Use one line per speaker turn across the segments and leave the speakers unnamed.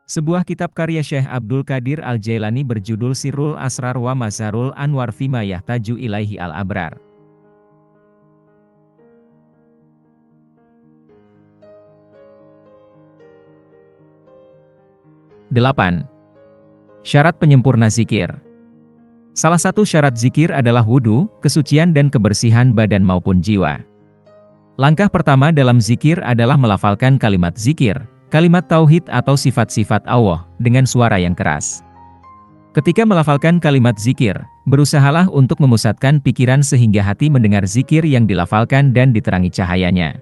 Sebuah kitab karya Syekh Abdul Qadir Al-Jailani berjudul Sirrul Asrar wa Mazharul Anwar Fima Yahtaju Ilaihi Al-Abrar. Delapan. Syarat penyempurna zikir. Salah satu syarat zikir adalah wudu, kesucian dan kebersihan badan maupun jiwa. Langkah pertama dalam zikir adalah melafalkan kalimat zikir, kalimat tauhid atau sifat-sifat Allah, dengan suara yang keras. Ketika melafalkan kalimat zikir, berusahalah untuk memusatkan pikiran sehingga hati mendengar zikir yang dilafalkan dan diterangi cahayanya.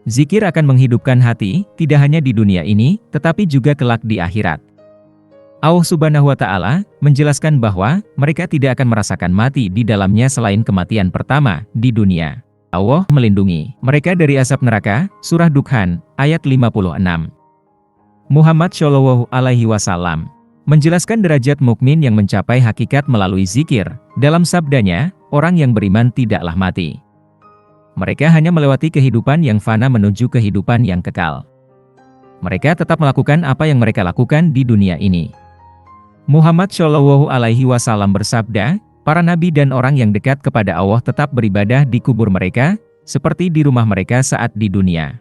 Zikir akan menghidupkan hati, tidak hanya di dunia ini, tetapi juga kelak di akhirat. Allah Subhanahu wa Ta'ala menjelaskan bahwa mereka tidak akan merasakan mati di dalamnya selain kematian pertama di dunia. Allah melindungi mereka dari asap neraka. Surah Dukhan, ayat 56. Muhammad Shallallahu Alaihi Wasallam menjelaskan derajat mukmin yang mencapai hakikat melalui zikir. Dalam sabdanya, orang yang beriman tidaklah mati. Mereka hanya melewati kehidupan yang fana menuju kehidupan yang kekal. Mereka tetap melakukan apa yang mereka lakukan di dunia ini. Muhammad Shallallahu Alaihi Wasallam bersabda, para nabi dan orang yang dekat kepada Allah tetap beribadah di kubur mereka, seperti di rumah mereka saat di dunia.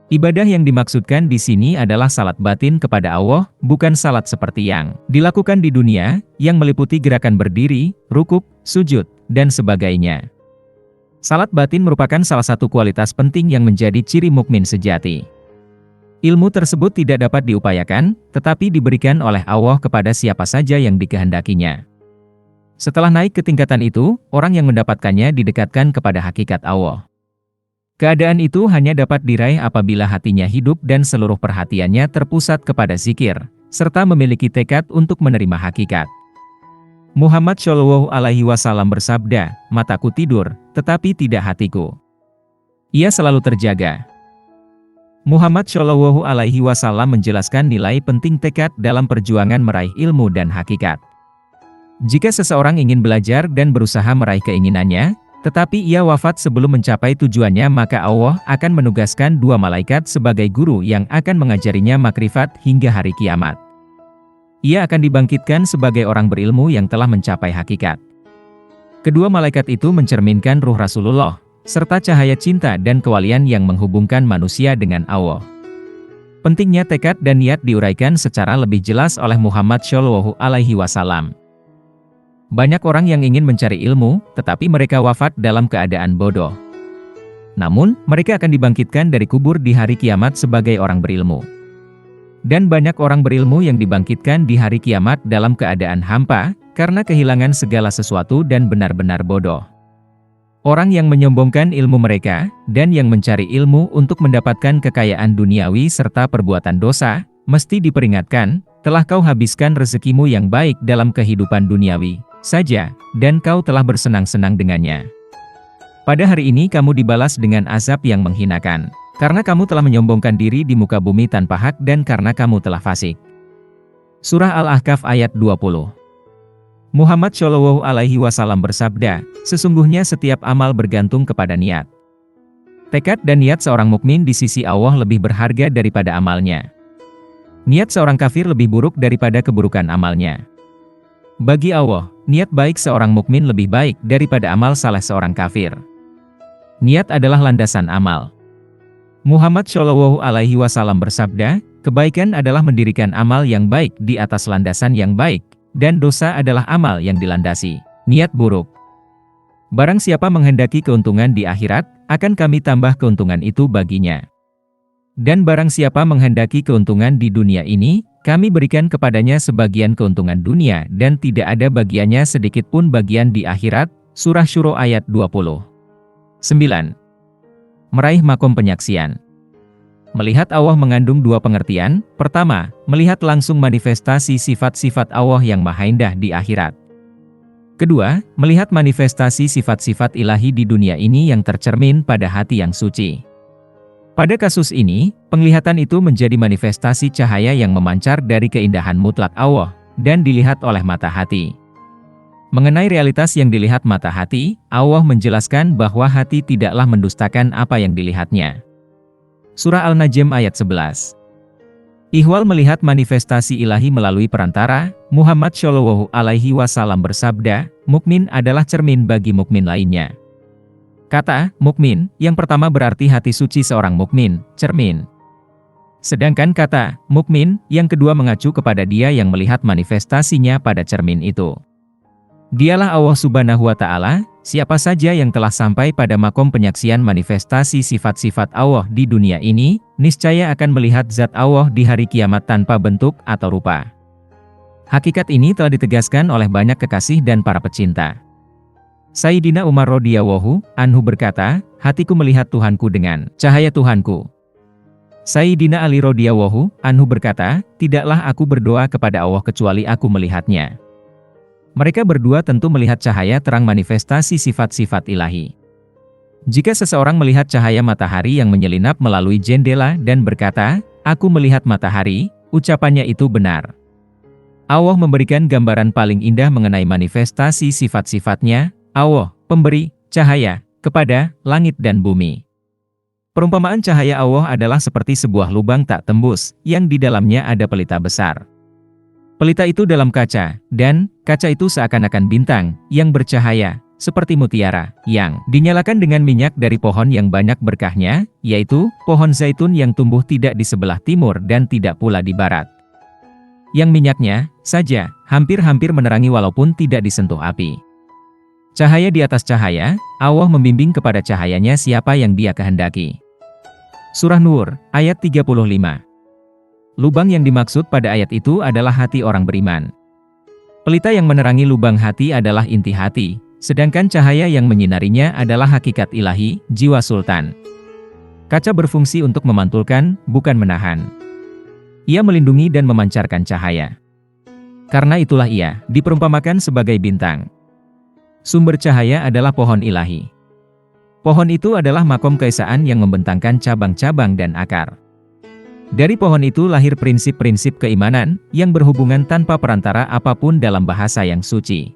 Ibadah yang dimaksudkan di sini adalah salat batin kepada Allah, bukan salat seperti yang dilakukan di dunia, yang meliputi gerakan berdiri, rukuk, sujud, dan sebagainya. Salat batin merupakan salah satu kualitas penting yang menjadi ciri mukmin sejati. Ilmu tersebut tidak dapat diupayakan, tetapi diberikan oleh Allah kepada siapa saja yang dikehendakinya. Setelah naik ke tingkatan itu, orang yang mendapatkannya didekatkan kepada hakikat Allah. Keadaan itu hanya dapat diraih apabila hatinya hidup dan seluruh perhatiannya terpusat kepada zikir, serta memiliki tekad untuk menerima hakikat. Muhammad Shallallahu Alaihi Wasallam bersabda, mataku tidur, tetapi tidak hatiku. Ia selalu terjaga. Muhammad Shallallahu Alaihi Wasallam menjelaskan nilai penting tekad dalam perjuangan meraih ilmu dan hakikat. Jika seseorang ingin belajar dan berusaha meraih keinginannya, tetapi ia wafat sebelum mencapai tujuannya, maka Allah akan menugaskan dua malaikat sebagai guru yang akan mengajarinya makrifat hingga hari kiamat. Ia akan dibangkitkan sebagai orang berilmu yang telah mencapai hakikat. Kedua malaikat itu mencerminkan ruh Rasulullah, serta cahaya cinta dan kewalian yang menghubungkan manusia dengan Allah. Pentingnya tekad dan niat diuraikan secara lebih jelas oleh Muhammad Shallallahu Alaihi Wasallam. Banyak orang yang ingin mencari ilmu, tetapi mereka wafat dalam keadaan bodoh. Namun, mereka akan dibangkitkan dari kubur di hari kiamat sebagai orang berilmu. Dan banyak orang berilmu yang dibangkitkan di hari kiamat dalam keadaan hampa, karena kehilangan segala sesuatu dan benar-benar bodoh. Orang yang menyombongkan ilmu mereka, dan yang mencari ilmu untuk mendapatkan kekayaan duniawi serta perbuatan dosa, mesti diperingatkan, telah kau habiskan rezekimu yang baik dalam kehidupan duniawi saja, dan kau telah bersenang-senang dengannya. Pada hari ini kamu dibalas dengan azab yang menghinakan, karena kamu telah menyombongkan diri di muka bumi tanpa hak dan karena kamu telah fasik. Surah Al-Ahqaf ayat 20. Muhammad Shallallahu Alaihi Wasallam bersabda, sesungguhnya setiap amal bergantung kepada niat. Tekad dan niat seorang mukmin di sisi Allah lebih berharga daripada amalnya. Niat seorang kafir lebih buruk daripada keburukan amalnya. Bagi Allah, niat baik seorang mukmin lebih baik daripada amal saleh seorang kafir. Niat adalah landasan amal. Muhammad Shallallahu Alaihi Wasallam bersabda, kebaikan adalah mendirikan amal yang baik di atas landasan yang baik, dan dosa adalah amal yang dilandasi niat buruk. Barang siapa menghendaki keuntungan di akhirat, akan kami tambah keuntungan itu baginya. Dan barang siapa menghendaki keuntungan di dunia ini, kami berikan kepadanya sebagian keuntungan dunia dan tidak ada bagiannya sedikit pun bagian di akhirat. Surah Syuro ayat 20. 9. Meraih makom penyaksian. Melihat Allah mengandung dua pengertian. Pertama, melihat langsung manifestasi sifat-sifat Allah yang maha indah di akhirat. Kedua, melihat manifestasi sifat-sifat ilahi di dunia ini yang tercermin pada hati yang suci. Pada kasus ini, penglihatan itu menjadi manifestasi cahaya yang memancar dari keindahan mutlak Allah, dan dilihat oleh mata hati. Mengenai realitas yang dilihat mata hati, Allah menjelaskan bahwa hati tidaklah mendustakan apa yang dilihatnya. Surah Al-Najm ayat 11. Ihwal melihat manifestasi ilahi melalui perantara, Muhammad Shallallahu Alaihi Wasallam bersabda, mukmin adalah cermin bagi mukmin lainnya. Kata mukmin yang pertama berarti hati suci seorang mukmin, cermin. Sedangkan kata mukmin yang kedua mengacu kepada dia yang melihat manifestasinya pada cermin itu. Dialah Allah Subhanahu wa Ta'ala. Siapa saja yang telah sampai pada makom penyaksian manifestasi sifat-sifat Allah di dunia ini, niscaya akan melihat zat Allah di hari kiamat tanpa bentuk atau rupa. Hakikat ini telah ditegaskan oleh banyak kekasih dan para pecinta. Sayyidina Umar radhiyallahu anhu berkata, hatiku melihat Tuhanku dengan cahaya Tuhanku. Sayyidina Ali radhiyallahu anhu berkata, tidaklah aku berdoa kepada Allah kecuali aku melihatnya. Mereka berdua tentu melihat cahaya terang manifestasi sifat-sifat ilahi. Jika seseorang melihat cahaya matahari yang menyelinap melalui jendela dan berkata, aku melihat matahari, ucapannya itu benar. Allah memberikan gambaran paling indah mengenai manifestasi sifat-sifatnya, Allah, pemberi cahaya, kepada langit dan bumi. Perumpamaan cahaya Allah adalah seperti sebuah lubang tak tembus, yang di dalamnya ada pelita besar. Pelita itu dalam kaca, dan kaca itu seakan-akan bintang, yang bercahaya, seperti mutiara, yang dinyalakan dengan minyak dari pohon yang banyak berkahnya, yaitu, pohon zaitun yang tumbuh tidak di sebelah timur dan tidak pula di barat. Yang minyaknya, saja, hampir-hampir menerangi walaupun tidak disentuh api. Cahaya di atas cahaya, Allah membimbing kepada cahayanya siapa yang Dia kehendaki. Surah Nur, ayat 35. Lubang yang dimaksud pada ayat itu adalah hati orang beriman. Pelita yang menerangi lubang hati adalah inti hati, sedangkan cahaya yang menyinarinya adalah hakikat ilahi, jiwa sultan. Kaca berfungsi untuk memantulkan, bukan menahan. Ia melindungi dan memancarkan cahaya. Karena itulah ia diperumpamakan sebagai bintang. Sumber cahaya adalah pohon ilahi. Pohon itu adalah makom keesaan yang membentangkan cabang-cabang dan akar. Dari pohon itu lahir prinsip-prinsip keimanan, yang berhubungan tanpa perantara apapun dalam bahasa yang suci.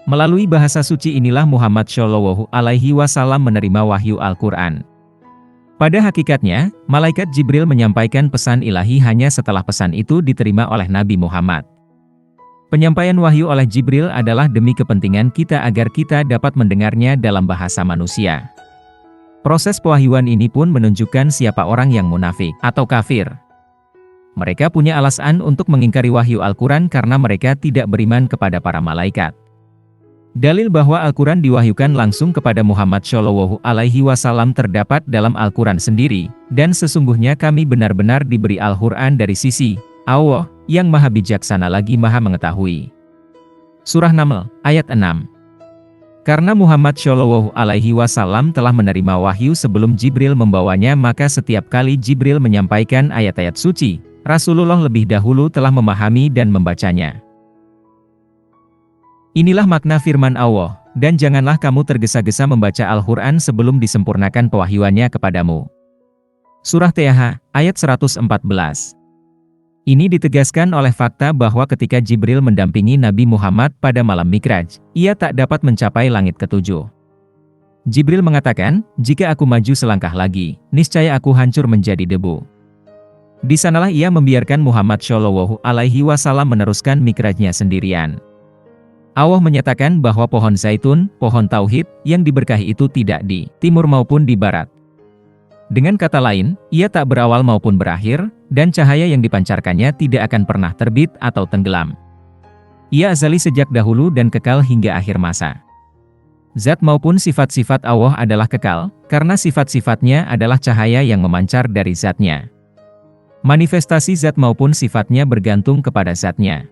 Melalui bahasa suci inilah Muhammad Shallallahu Alaihi Wasallam menerima wahyu Al-Quran. Pada hakikatnya, malaikat Jibril menyampaikan pesan ilahi hanya setelah pesan itu diterima oleh Nabi Muhammad. Penyampaian wahyu oleh Jibril adalah demi kepentingan kita agar kita dapat mendengarnya dalam bahasa manusia. Proses pewahyuan ini pun menunjukkan siapa orang yang munafik atau kafir. Mereka punya alasan untuk mengingkari wahyu Al-Quran karena mereka tidak beriman kepada para malaikat. Dalil bahwa Al-Quran diwahyukan langsung kepada Muhammad Shallallahu Alaihi Wasallam terdapat dalam Al-Quran sendiri, dan sesungguhnya kami benar-benar diberi Al-Quran dari sisi Allah, yang maha bijaksana lagi maha mengetahui. Surah Naml, ayat 6. Karena Muhammad Shallallahu Alaihi Wasallam telah menerima wahyu sebelum Jibril membawanya, maka setiap kali Jibril menyampaikan ayat-ayat suci, Rasulullah lebih dahulu telah memahami dan membacanya. Inilah makna firman Allah, dan janganlah kamu tergesa-gesa membaca Al-Quran sebelum disempurnakan pewahyuannya kepadamu. Surah Taha, ayat 114. Ini ditegaskan oleh fakta bahwa ketika Jibril mendampingi Nabi Muhammad pada malam Mikraj, ia tak dapat mencapai langit ketujuh. Jibril mengatakan, jika aku maju selangkah lagi, niscaya aku hancur menjadi debu. Di sanalah ia membiarkan Muhammad Shallallahu Alaihi Wasallam meneruskan Mikrajnya sendirian. Allah menyatakan bahwa pohon zaitun, pohon tauhid, yang diberkahi itu tidak di timur maupun di barat. Dengan kata lain, ia tak berawal maupun berakhir, dan cahaya yang dipancarkannya tidak akan pernah terbit atau tenggelam. Ia azali sejak dahulu dan kekal hingga akhir masa. Zat maupun sifat-sifat Allah adalah kekal, karena sifat-sifatnya adalah cahaya yang memancar dari zatnya. Manifestasi zat maupun sifatnya bergantung kepada zatnya.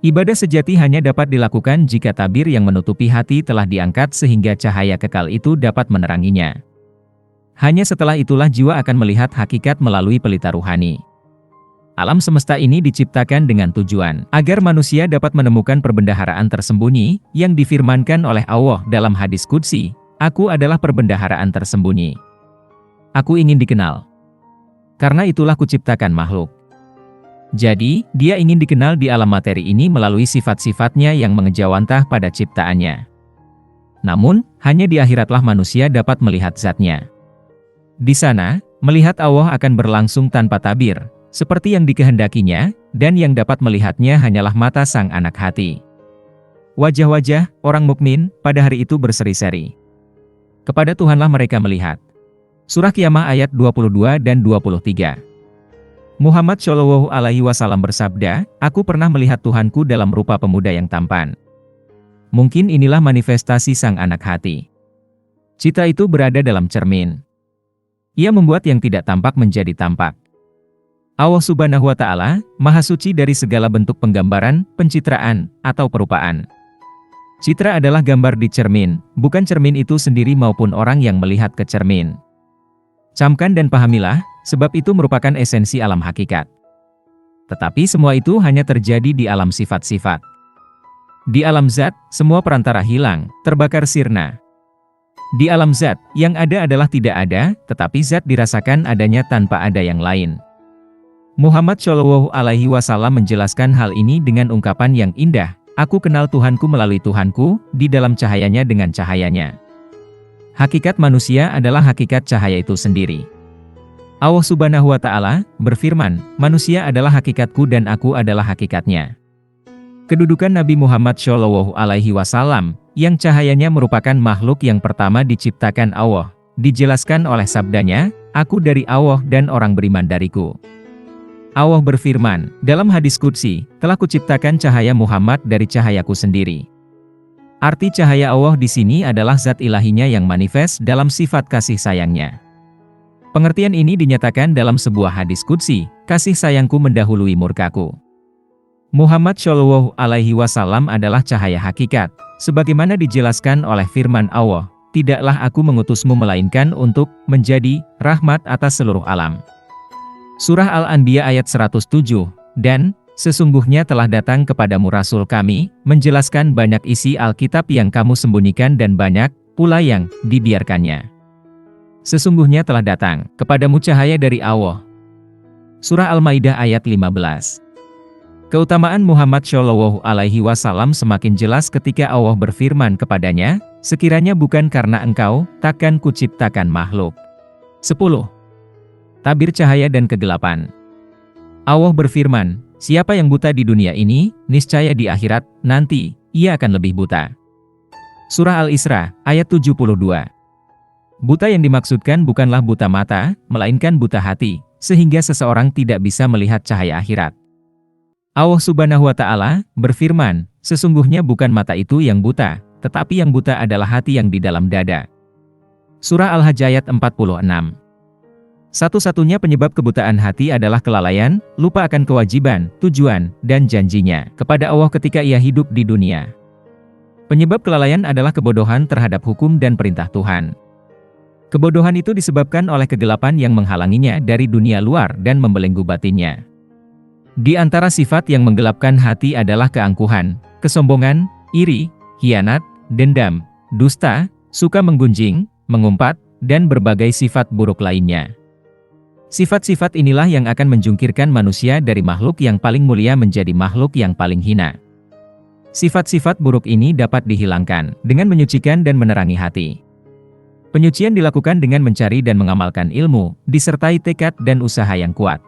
Ibadah sejati hanya dapat dilakukan jika tabir yang menutupi hati telah diangkat sehingga cahaya kekal itu dapat meneranginya. Hanya setelah itulah jiwa akan melihat hakikat melalui pelita ruhani. Alam semesta ini diciptakan dengan tujuan agar manusia dapat menemukan perbendaharaan tersembunyi yang difirmankan oleh Allah dalam hadis qudsi, "Aku adalah perbendaharaan tersembunyi. Aku ingin dikenal. Karena itulah kuciptakan makhluk." Jadi, dia ingin dikenal di alam materi ini melalui sifat-sifatnya yang mengejawantah pada ciptaannya. Namun, hanya di akhiratlah manusia dapat melihat zatnya. Di sana, melihat Allah akan berlangsung tanpa tabir, seperti yang dikehendakinya, dan yang dapat melihatnya hanyalah mata sang anak hati. Wajah-wajah orang mukmin pada hari itu berseri-seri. Kepada Tuhanlah mereka melihat. Surah Qiyamah ayat 22 dan 23. Muhammad Shallallahu Alaihi Wasallam bersabda, "Aku pernah melihat Tuhanku dalam rupa pemuda yang tampan." Mungkin inilah manifestasi sang anak hati. Citra itu berada dalam cermin. Ia membuat yang tidak tampak menjadi tampak. Allah Subhanahu wa Ta'ala, Maha Suci dari segala bentuk penggambaran, pencitraan, atau perupaan. Citra adalah gambar di cermin, bukan cermin itu sendiri maupun orang yang melihat ke cermin. Camkan dan pahamilah, sebab itu merupakan esensi alam hakikat. Tetapi semua itu hanya terjadi di alam sifat-sifat. Di alam zat, semua perantara hilang, terbakar sirna. Di alam zat, yang ada adalah tidak ada, tetapi zat dirasakan adanya tanpa ada yang lain. Muhammad Shallallahu Alaihi Wasallam menjelaskan hal ini dengan ungkapan yang indah, "Aku kenal Tuhanku melalui Tuhanku, di dalam cahayanya dengan cahayanya." Hakikat manusia adalah hakikat cahaya itu sendiri. Allah Subhanahu wa Ta'ala berfirman, "Manusia adalah hakikatku dan aku adalah hakikatnya." Kedudukan Nabi Muhammad Shallallahu Alaihi Wasallam, yang cahayanya merupakan makhluk yang pertama diciptakan Allah, dijelaskan oleh sabdanya, "Aku dari Allah dan orang beriman dariku." Allah berfirman, dalam hadis qudsi, "Telah kuciptakan cahaya Muhammad dari cahayaku sendiri." Arti cahaya Allah di sini adalah zat ilahinya yang manifest dalam sifat kasih sayangnya. Pengertian ini dinyatakan dalam sebuah hadis qudsi, "Kasih sayangku mendahului murkaku." Muhammad Shallallahu Alaihi Wasallam adalah cahaya hakikat, sebagaimana dijelaskan oleh firman Allah, "Tidaklah aku mengutusmu melainkan untuk menjadi rahmat atas seluruh alam." Surah Al-Anbiya ayat 107, dan sesungguhnya telah datang kepadamu Rasul kami, menjelaskan banyak isi Alkitab yang kamu sembunyikan dan banyak pula yang dibiarkannya. Sesungguhnya telah datang kepadamu cahaya dari Allah. Surah Al-Maidah ayat 15. Keutamaan Muhammad Shallallahu Alaihi Wasallam semakin jelas ketika Allah berfirman kepadanya, "Sekiranya bukan karena engkau, takkan kuciptakan makhluk." 10. Tabir cahaya dan kegelapan. Allah berfirman, "Siapa yang buta di dunia ini, niscaya di akhirat nanti, ia akan lebih buta." Surah Al-Isra, ayat 72. Buta yang dimaksudkan bukanlah buta mata, melainkan buta hati, sehingga seseorang tidak bisa melihat cahaya akhirat. Allah Subhanahu wa Ta'ala berfirman, "Sesungguhnya bukan mata itu yang buta, tetapi yang buta adalah hati yang di dalam dada." Surah Al-Hajj ayat 46. Satu-satunya penyebab kebutaan hati adalah kelalaian, lupa akan kewajiban, tujuan, dan janjinya kepada Allah ketika ia hidup di dunia. Penyebab kelalaian adalah kebodohan terhadap hukum dan perintah Tuhan. Kebodohan itu disebabkan oleh kegelapan yang menghalanginya dari dunia luar dan membelenggu batinnya. Di antara sifat yang menggelapkan hati adalah keangkuhan, kesombongan, iri, khianat, dendam, dusta, suka menggunjing, mengumpat, dan berbagai sifat buruk lainnya. Sifat-sifat inilah yang akan menjungkirkan manusia dari makhluk yang paling mulia menjadi makhluk yang paling hina. Sifat-sifat buruk ini dapat dihilangkan dengan menyucikan dan menerangi hati. Penyucian dilakukan dengan mencari dan mengamalkan ilmu, disertai tekad dan usaha yang kuat.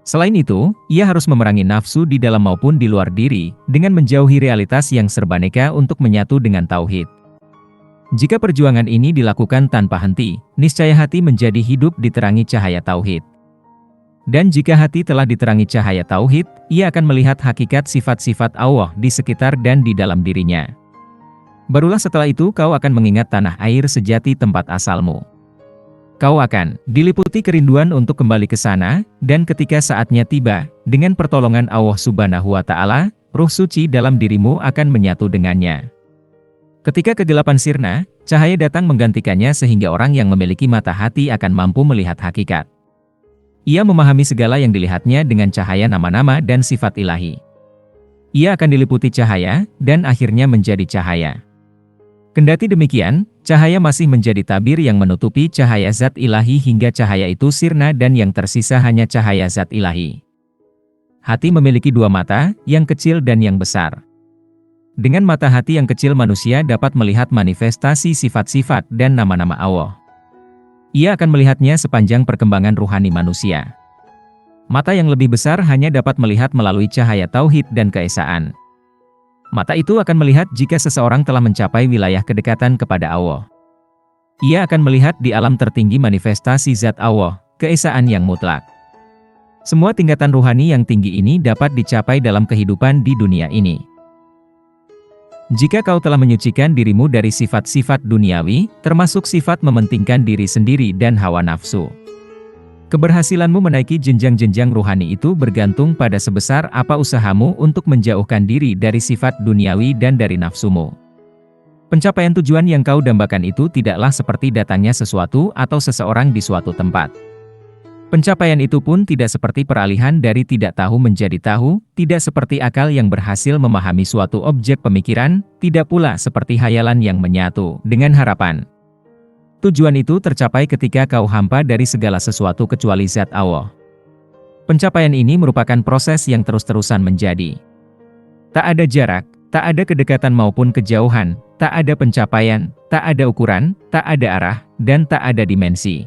Selain itu, ia harus memerangi nafsu di dalam maupun di luar diri, dengan menjauhi realitas yang serbaneka untuk menyatu dengan tauhid. Jika perjuangan ini dilakukan tanpa henti, niscaya hati menjadi hidup diterangi cahaya tauhid. Dan jika hati telah diterangi cahaya tauhid, ia akan melihat hakikat sifat-sifat Allah di sekitar dan di dalam dirinya. Barulah setelah itu kau akan mengingat tanah air sejati tempat asalmu. Kau akan diliputi kerinduan untuk kembali ke sana, dan ketika saatnya tiba, dengan pertolongan Allah Subhanahu wa Ta'ala, ruh suci dalam dirimu akan menyatu dengannya. Ketika kegelapan sirna, cahaya datang menggantikannya sehingga orang yang memiliki mata hati akan mampu melihat hakikat. Ia memahami segala yang dilihatnya dengan cahaya nama-nama dan sifat ilahi. Ia akan diliputi cahaya, dan akhirnya menjadi cahaya. Kendati demikian, cahaya masih menjadi tabir yang menutupi cahaya zat ilahi hingga cahaya itu sirna dan yang tersisa hanya cahaya zat ilahi. Hati memiliki dua mata, yang kecil dan yang besar. Dengan mata hati yang kecil manusia dapat melihat manifestasi sifat-sifat dan nama-nama Allah. Ia akan melihatnya sepanjang perkembangan ruhani manusia. Mata yang lebih besar hanya dapat melihat melalui cahaya tauhid dan keesaan. Mata itu akan melihat jika seseorang telah mencapai wilayah kedekatan kepada Allah. Ia akan melihat di alam tertinggi manifestasi zat Allah, keesaan yang mutlak. Semua tingkatan ruhani yang tinggi ini dapat dicapai dalam kehidupan di dunia ini. Jika kau telah menyucikan dirimu dari sifat-sifat duniawi, termasuk sifat mementingkan diri sendiri dan hawa nafsu, keberhasilanmu menaiki jenjang-jenjang ruhani itu bergantung pada sebesar apa usahamu untuk menjauhkan diri dari sifat duniawi dan dari nafsumu. Pencapaian tujuan yang kau dambakan itu tidaklah seperti datangnya sesuatu atau seseorang di suatu tempat. Pencapaian itu pun tidak seperti peralihan dari tidak tahu menjadi tahu, tidak seperti akal yang berhasil memahami suatu objek pemikiran, tidak pula seperti hayalan yang menyatu dengan harapan. Tujuan itu tercapai ketika kau hampa dari segala sesuatu kecuali zat Allah. Pencapaian ini merupakan proses yang terus-terusan menjadi. Tak ada jarak, tak ada kedekatan maupun kejauhan, tak ada pencapaian, tak ada ukuran, tak ada arah, dan tak ada dimensi.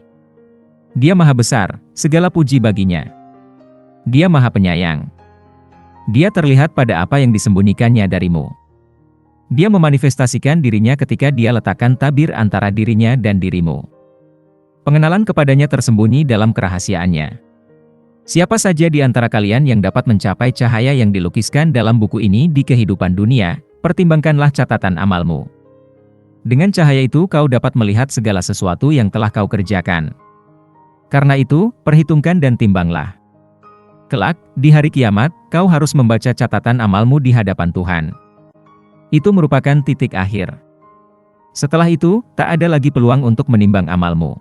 Dia maha besar, segala puji baginya. Dia maha penyayang. Dia terlihat pada apa yang disembunyikannya darimu. Dia memanifestasikan dirinya ketika dia letakkan tabir antara dirinya dan dirimu. Pengenalan kepadanya tersembunyi dalam kerahasiaannya. Siapa saja di antara kalian yang dapat mencapai cahaya yang dilukiskan dalam buku ini di kehidupan dunia, pertimbangkanlah catatan amalmu. Dengan cahaya itu kau dapat melihat segala sesuatu yang telah kau kerjakan. Karena itu, perhitungkan dan timbanglah. Kelak, di hari kiamat, kau harus membaca catatan amalmu di hadapan Tuhan. Itu merupakan titik akhir. Setelah itu, tak ada lagi peluang untuk menimbang amalmu.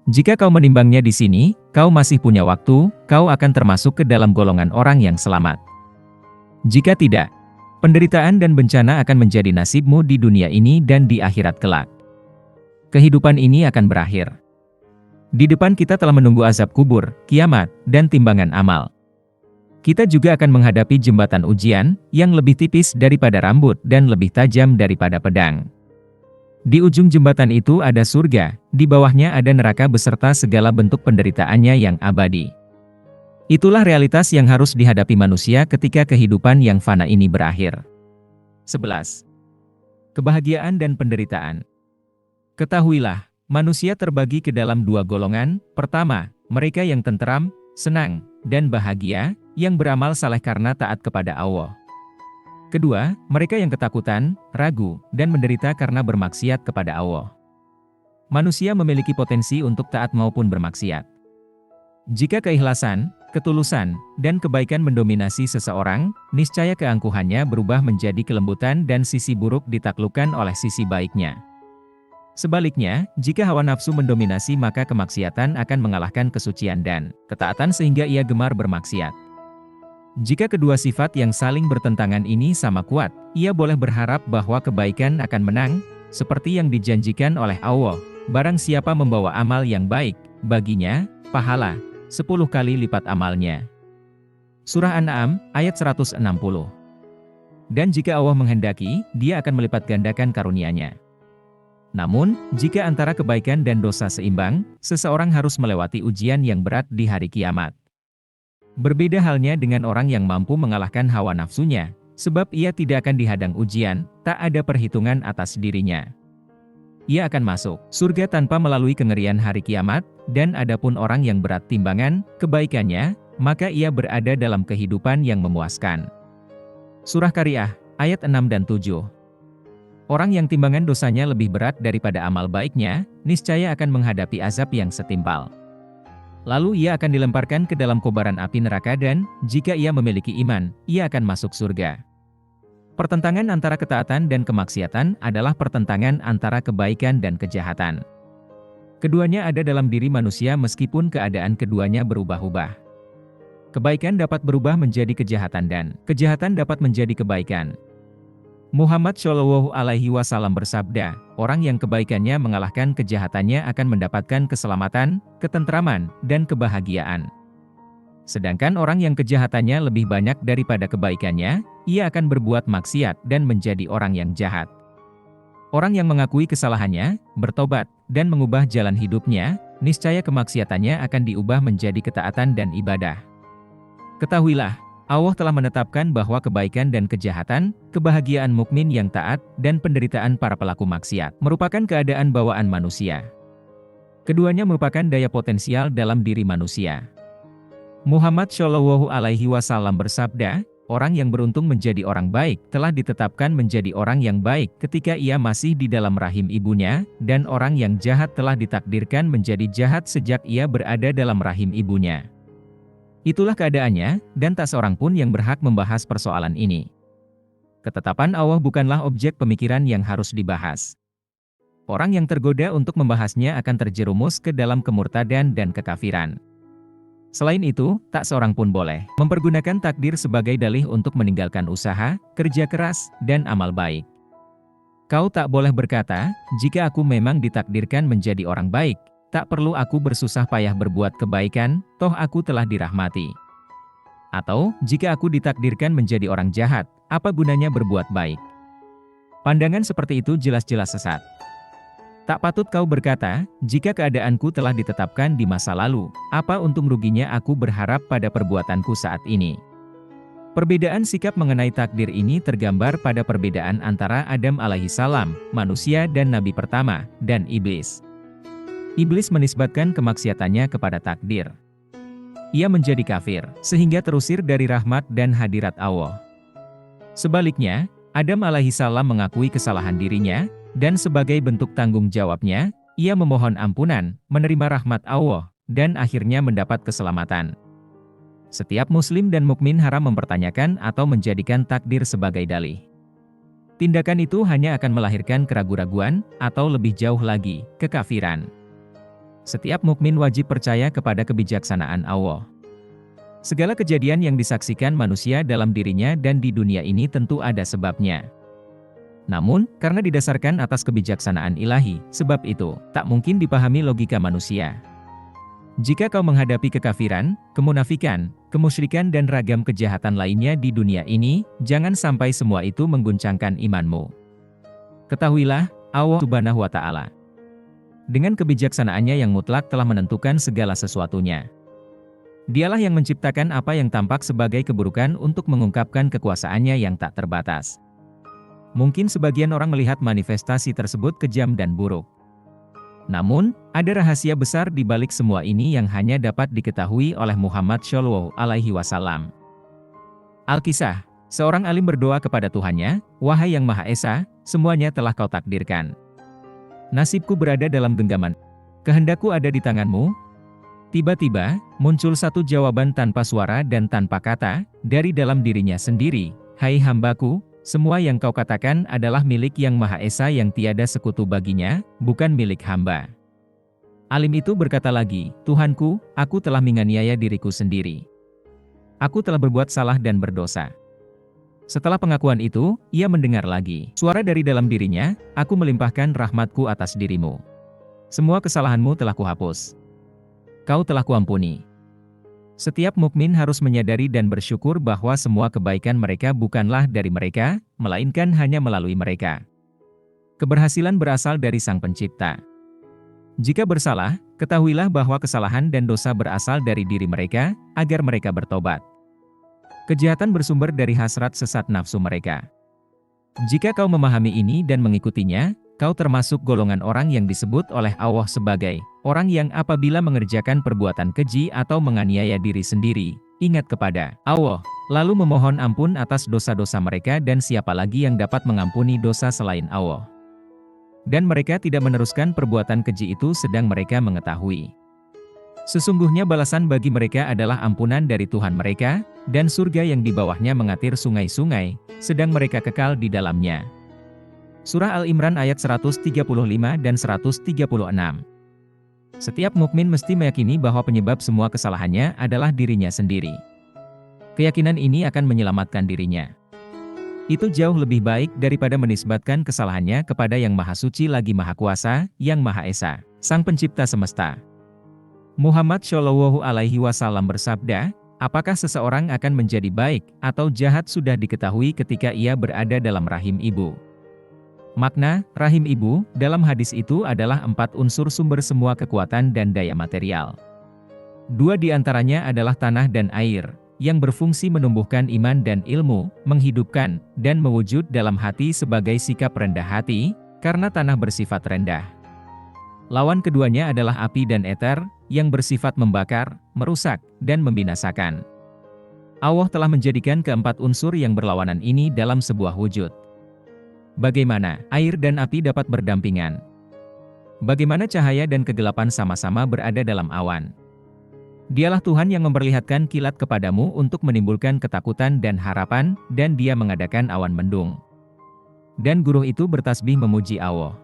Jika kau menimbangnya di sini, kau masih punya waktu, kau akan termasuk ke dalam golongan orang yang selamat. Jika tidak, penderitaan dan bencana akan menjadi nasibmu di dunia ini dan di akhirat kelak. Kehidupan ini akan berakhir. Di depan kita telah menunggu azab kubur, kiamat, dan timbangan amal. Kita juga akan menghadapi jembatan ujian, yang lebih tipis daripada rambut dan lebih tajam daripada pedang. Di ujung jembatan itu ada surga, di bawahnya ada neraka beserta segala bentuk penderitaannya yang abadi. Itulah realitas yang harus dihadapi manusia ketika kehidupan yang fana ini berakhir. 11. Kebahagiaan dan penderitaan. Ketahuilah, manusia terbagi ke dalam dua golongan. Pertama, mereka yang tenteram, senang, dan bahagia, yang beramal saleh karena taat kepada Allah. Kedua, mereka yang ketakutan, ragu, dan menderita karena bermaksiat kepada Allah. Manusia memiliki potensi untuk taat maupun bermaksiat. Jika keikhlasan, ketulusan, dan kebaikan mendominasi seseorang, niscaya keangkuhannya berubah menjadi kelembutan dan sisi buruk ditaklukkan oleh sisi baiknya. Sebaliknya, jika hawa nafsu mendominasi maka kemaksiatan akan mengalahkan kesucian dan ketaatan sehingga ia gemar bermaksiat. Jika kedua sifat yang saling bertentangan ini sama kuat, ia boleh berharap bahwa kebaikan akan menang, seperti yang dijanjikan oleh Allah. Barang siapa membawa amal yang baik, baginya, pahala, 10 kali lipat amalnya. Surah An-Na'am, ayat 160. Dan jika Allah menghendaki, dia akan melipat gandakan karunia-Nya. Namun, jika antara kebaikan dan dosa seimbang, seseorang harus melewati ujian yang berat di hari kiamat. Berbeda halnya dengan orang yang mampu mengalahkan hawa nafsunya, sebab ia tidak akan dihadang ujian, tak ada perhitungan atas dirinya. Ia akan masuk surga tanpa melalui kengerian hari kiamat, dan adapun orang yang berat timbangan kebaikannya, maka ia berada dalam kehidupan yang memuaskan. Surah Qariyah, ayat 6 dan 7. Orang yang timbangan dosanya lebih berat daripada amal baiknya, niscaya akan menghadapi azab yang setimpal. Lalu ia akan dilemparkan ke dalam kobaran api neraka dan, jika ia memiliki iman, ia akan masuk surga. Pertentangan antara ketaatan dan kemaksiatan adalah pertentangan antara kebaikan dan kejahatan. Keduanya ada dalam diri manusia meskipun keadaan keduanya berubah-ubah. Kebaikan dapat berubah menjadi kejahatan dan kejahatan dapat menjadi kebaikan. Muhammad Shallallahu Alaihi Wasallam bersabda, orang yang kebaikannya mengalahkan kejahatannya akan mendapatkan keselamatan, ketentraman, dan kebahagiaan. Sedangkan orang yang kejahatannya lebih banyak daripada kebaikannya, ia akan berbuat maksiat dan menjadi orang yang jahat. Orang yang mengakui kesalahannya, bertobat, dan mengubah jalan hidupnya, niscaya kemaksiatannya akan diubah menjadi ketaatan dan ibadah. Ketahuilah, Allah telah menetapkan bahwa kebaikan dan kejahatan, kebahagiaan mukmin yang taat, dan penderitaan para pelaku maksiat merupakan keadaan bawaan manusia. Keduanya merupakan daya potensial dalam diri manusia. Muhammad Shallallahu Alaihi Wasallam bersabda, orang yang beruntung menjadi orang baik telah ditetapkan menjadi orang yang baik ketika ia masih di dalam rahim ibunya, dan orang yang jahat telah ditakdirkan menjadi jahat sejak ia berada dalam rahim ibunya. Itulah keadaannya, dan tak seorang pun yang berhak membahas persoalan ini. Ketetapan Allah bukanlah objek pemikiran yang harus dibahas. Orang yang tergoda untuk membahasnya akan terjerumus ke dalam kemurtadan dan kekafiran. Selain itu, tak seorang pun boleh mempergunakan takdir sebagai dalih untuk meninggalkan usaha, kerja keras, dan amal baik. Kau tak boleh berkata, jika aku memang ditakdirkan menjadi orang baik, tak perlu aku bersusah payah berbuat kebaikan, toh aku telah dirahmati. Atau, jika aku ditakdirkan menjadi orang jahat, apa gunanya berbuat baik? Pandangan seperti itu jelas-jelas sesat. Tak patut kau berkata, jika keadaanku telah ditetapkan di masa lalu, apa untung ruginya aku berharap pada perbuatanku saat ini? Perbedaan sikap mengenai takdir ini tergambar pada perbedaan antara Adam alaihissalam, manusia dan nabi pertama, dan iblis. Iblis menisbatkan kemaksiatannya kepada takdir. Ia menjadi kafir, sehingga terusir dari rahmat dan hadirat Allah. Sebaliknya, Adam alaihissalam mengakui kesalahan dirinya, dan sebagai bentuk tanggung jawabnya, ia memohon ampunan, menerima rahmat Allah, dan akhirnya mendapat keselamatan. Setiap muslim dan mukmin haram mempertanyakan atau menjadikan takdir sebagai dalih. Tindakan itu hanya akan melahirkan keraguan-raguan, atau lebih jauh lagi, kekafiran. Setiap mukmin wajib percaya kepada kebijaksanaan Allah. Segala kejadian yang disaksikan manusia dalam dirinya dan di dunia ini tentu ada sebabnya. Namun, karena didasarkan atas kebijaksanaan ilahi, sebab itu tak mungkin dipahami logika manusia. Jika kau menghadapi kekafiran, kemunafikan, kemusyrikan dan ragam kejahatan lainnya di dunia ini, jangan sampai semua itu mengguncangkan imanmu. Ketahuilah, Allah Subhanahu wa Ta'ala dengan kebijaksanaannya yang mutlak telah menentukan segala sesuatunya. Dialah yang menciptakan apa yang tampak sebagai keburukan untuk mengungkapkan kekuasaannya yang tak terbatas. Mungkin sebagian orang melihat manifestasi tersebut kejam dan buruk. Namun, ada rahasia besar di balik semua ini yang hanya dapat diketahui oleh Muhammad Shallallahu Alaihi Wasallam. Al-Kisah, seorang alim berdoa kepada Tuhannya, "Wahai yang Maha Esa, semuanya telah Kau takdirkan. Nasibku berada dalam genggaman. Kehendakku ada di tangan-Mu." Tiba-tiba, muncul satu jawaban tanpa suara dan tanpa kata, dari dalam dirinya sendiri, "Hai hambaku, semua yang kau katakan adalah milik Yang Maha Esa yang tiada sekutu baginya, bukan milik hamba." Alim itu berkata lagi, "Tuhanku, aku telah menganiaya diriku sendiri. Aku telah berbuat salah dan berdosa." Setelah pengakuan itu, ia mendengar lagi suara dari dalam dirinya, "Aku melimpahkan rahmatku atas dirimu. Semua kesalahanmu telah kuhapus. Kau telah kuampuni." Setiap mukmin harus menyadari dan bersyukur bahwa semua kebaikan mereka bukanlah dari mereka, melainkan hanya melalui mereka. Keberhasilan berasal dari Sang Pencipta. Jika bersalah, ketahuilah bahwa kesalahan dan dosa berasal dari diri mereka, agar mereka bertobat. Kejahatan bersumber dari hasrat sesat nafsu mereka. Jika kau memahami ini dan mengikutinya, kau termasuk golongan orang yang disebut oleh Allah sebagai orang yang apabila mengerjakan perbuatan keji atau menganiaya diri sendiri, ingat kepada Allah, lalu memohon ampun atas dosa-dosa mereka, dan siapa lagi yang dapat mengampuni dosa selain Allah. Dan mereka tidak meneruskan perbuatan keji itu sedang mereka mengetahui. Sesungguhnya balasan bagi mereka adalah ampunan dari Tuhan mereka, dan surga yang di bawahnya mengalir sungai-sungai, sedang mereka kekal di dalamnya. Surah Al-Imran ayat 135 dan 136. Setiap mukmin mesti meyakini bahwa penyebab semua kesalahannya adalah dirinya sendiri. Keyakinan ini akan menyelamatkan dirinya. Itu jauh lebih baik daripada menisbatkan kesalahannya kepada Yang Maha Suci lagi Maha Kuasa, Yang Maha Esa, Sang Pencipta Semesta. Muhammad Shallallahu Alaihi Wasallam bersabda, "Apakah seseorang akan menjadi baik atau jahat sudah diketahui ketika ia berada dalam rahim ibu. Makna, rahim ibu, dalam hadis itu adalah 4 unsur sumber semua kekuatan dan daya material. 2 di antaranya adalah tanah dan air, yang berfungsi menumbuhkan iman dan ilmu, menghidupkan, dan mewujud dalam hati sebagai sikap rendah hati, karena tanah bersifat rendah. Lawan keduanya adalah api dan eter, yang bersifat membakar, merusak, dan membinasakan. Allah telah menjadikan keempat unsur yang berlawanan ini dalam sebuah wujud. Bagaimana air dan api dapat berdampingan? Bagaimana cahaya dan kegelapan sama-sama berada dalam awan? Dialah Tuhan yang memperlihatkan kilat kepadamu untuk menimbulkan ketakutan dan harapan, dan Dia mengadakan awan mendung. Dan guru itu bertasbih memuji Allah.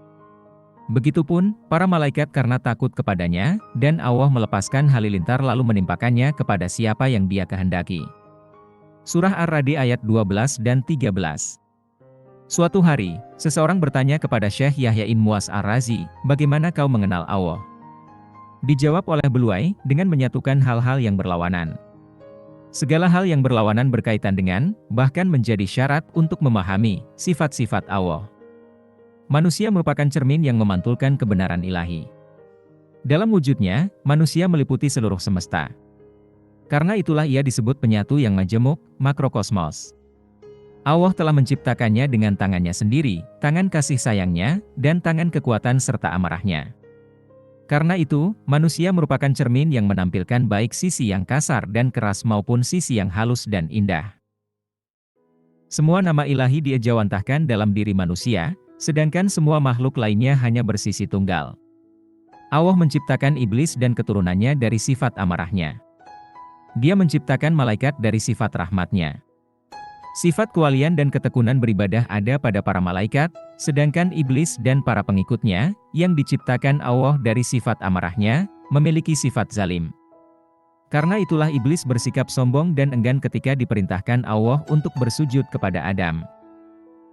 Begitupun, para malaikat karena takut kepadanya, dan Allah melepaskan halilintar lalu menimpakannya kepada siapa yang Dia kehendaki. Surah Ar-Ra'd ayat 12 dan 13. Suatu hari, seseorang bertanya kepada Syekh Yahya bin Muaz Ar-Razi, bagaimana kau mengenal Allah? Dijawab oleh Beluai, dengan menyatukan hal-hal yang berlawanan. Segala hal yang berlawanan berkaitan dengan, bahkan menjadi syarat untuk memahami, sifat-sifat Allah. Manusia merupakan cermin yang memantulkan kebenaran ilahi. Dalam wujudnya, manusia meliputi seluruh semesta. Karena itulah ia disebut penyatu yang majemuk, makrokosmos. Allah telah menciptakannya dengan tangannya sendiri, tangan kasih sayangnya, dan tangan kekuatan serta amarahnya. Karena itu, manusia merupakan cermin yang menampilkan baik sisi yang kasar dan keras maupun sisi yang halus dan indah. Semua nama ilahi diejawantahkan dalam diri manusia, sedangkan semua makhluk lainnya hanya bersisi tunggal. Allah menciptakan iblis dan keturunannya dari sifat amarahnya. Dia menciptakan malaikat dari sifat rahmatnya. Sifat kewalian dan ketekunan beribadah ada pada para malaikat, sedangkan iblis dan para pengikutnya, yang diciptakan Allah dari sifat amarahnya, memiliki sifat zalim. Karena itulah iblis bersikap sombong dan enggan ketika diperintahkan Allah untuk bersujud kepada Adam.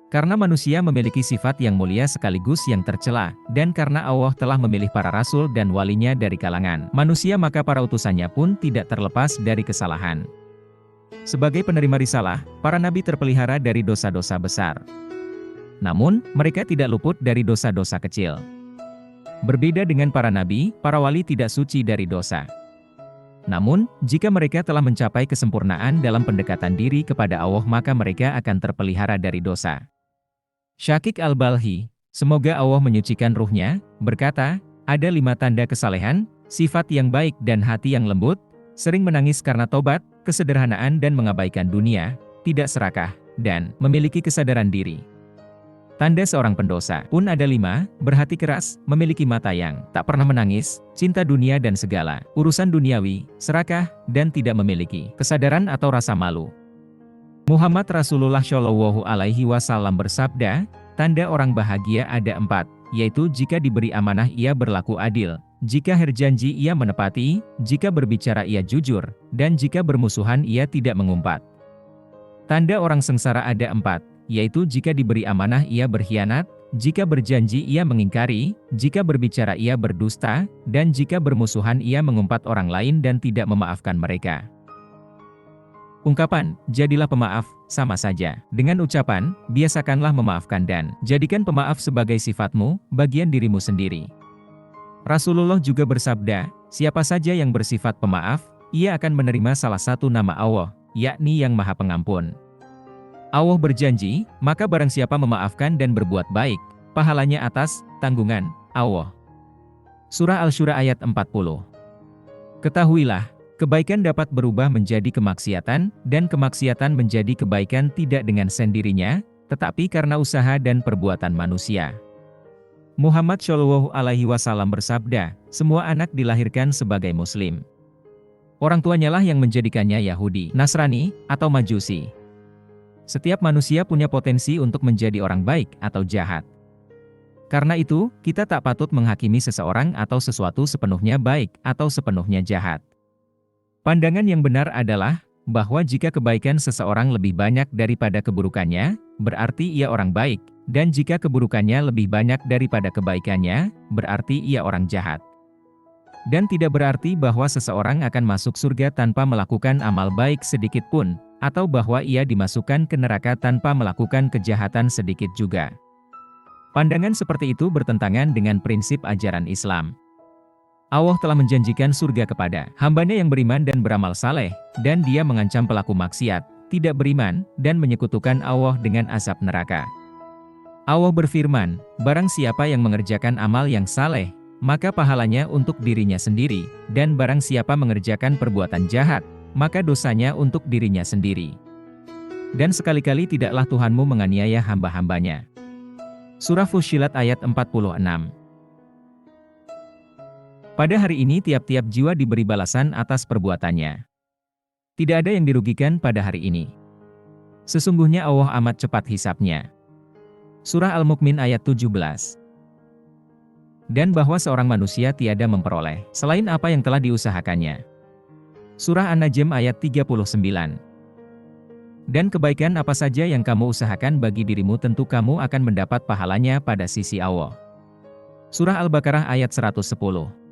Karena manusia memiliki sifat yang mulia sekaligus yang tercela, dan karena Allah telah memilih para rasul dan walinya dari kalangan manusia maka para utusannya pun tidak terlepas dari kesalahan. Sebagai penerima risalah, para nabi terpelihara dari dosa-dosa besar. Namun, mereka tidak luput dari dosa-dosa kecil. Berbeda dengan para nabi, para wali tidak suci dari dosa. Namun, jika mereka telah mencapai kesempurnaan dalam pendekatan diri kepada Allah maka mereka akan terpelihara dari dosa. Syakik Al-Balhi, semoga Allah menyucikan ruhnya, berkata, ada 5 tanda kesalehan, sifat yang baik dan hati yang lembut, sering menangis karena tobat, kesederhanaan dan mengabaikan dunia, tidak serakah, dan memiliki kesadaran diri. Tanda seorang pendosa pun ada 5, berhati keras, memiliki mata yang tak pernah menangis, cinta dunia dan segala urusan duniawi, serakah, dan tidak memiliki kesadaran atau rasa malu. Muhammad Rasulullah Shallallahu Alaihi Wasallam bersabda, tanda orang bahagia ada 4, yaitu jika diberi amanah ia berlaku adil, jika berjanji ia menepati, jika berbicara ia jujur, dan jika bermusuhan ia tidak mengumpat. Tanda orang sengsara ada 4, yaitu jika diberi amanah ia berkhianat, jika berjanji ia mengingkari, jika berbicara ia berdusta, dan jika bermusuhan ia mengumpat orang lain dan tidak memaafkan mereka. Ungkapan, jadilah pemaaf, sama saja dengan ucapan, biasakanlah memaafkan dan jadikan pemaaf sebagai sifatmu, bagian dirimu sendiri. Rasulullah juga bersabda, siapa saja yang bersifat pemaaf, ia akan menerima salah satu nama Allah, yakni yang Maha Pengampun. Allah berjanji, maka barang siapa memaafkan dan berbuat baik, pahalanya atas tanggungan Allah. Surah Al-Syura ayat 40. Ketahuilah, kebaikan dapat berubah menjadi kemaksiatan, dan kemaksiatan menjadi kebaikan tidak dengan sendirinya, tetapi karena usaha dan perbuatan manusia. Muhammad Shallallahu Alaihi Wasallam bersabda, semua anak dilahirkan sebagai Muslim. Orang tuanya lah yang menjadikannya Yahudi, Nasrani, atau Majusi. Setiap manusia punya potensi untuk menjadi orang baik atau jahat. Karena itu, kita tak patut menghakimi seseorang atau sesuatu sepenuhnya baik atau sepenuhnya jahat. Pandangan yang benar adalah, bahwa jika kebaikan seseorang lebih banyak daripada keburukannya, berarti ia orang baik, dan jika keburukannya lebih banyak daripada kebaikannya, berarti ia orang jahat. Dan tidak berarti bahwa seseorang akan masuk surga tanpa melakukan amal baik sedikit pun, atau bahwa ia dimasukkan ke neraka tanpa melakukan kejahatan sedikit juga. Pandangan seperti itu bertentangan dengan prinsip ajaran Islam. Allah telah menjanjikan surga kepada hambanya yang beriman dan beramal saleh, dan Dia mengancam pelaku maksiat, tidak beriman, dan menyekutukan Allah dengan azab neraka. Allah berfirman, barang siapa yang mengerjakan amal yang saleh, maka pahalanya untuk dirinya sendiri, dan barang siapa mengerjakan perbuatan jahat, maka dosanya untuk dirinya sendiri. Dan sekali-kali tidaklah Tuhanmu menganiaya hamba-hambanya. Surah Fussilat ayat 46. Pada hari ini tiap-tiap jiwa diberi balasan atas perbuatannya. Tidak ada yang dirugikan pada hari ini. Sesungguhnya Allah amat cepat hisapnya. Surah Al-Mukmin ayat 17. Dan bahwa seorang manusia tiada memperoleh selain apa yang telah diusahakannya. Surah An-Najm ayat 39. Dan kebaikan apa saja yang kamu usahakan bagi dirimu tentu kamu akan mendapat pahalanya pada sisi Allah. Surah Al-Baqarah ayat 110.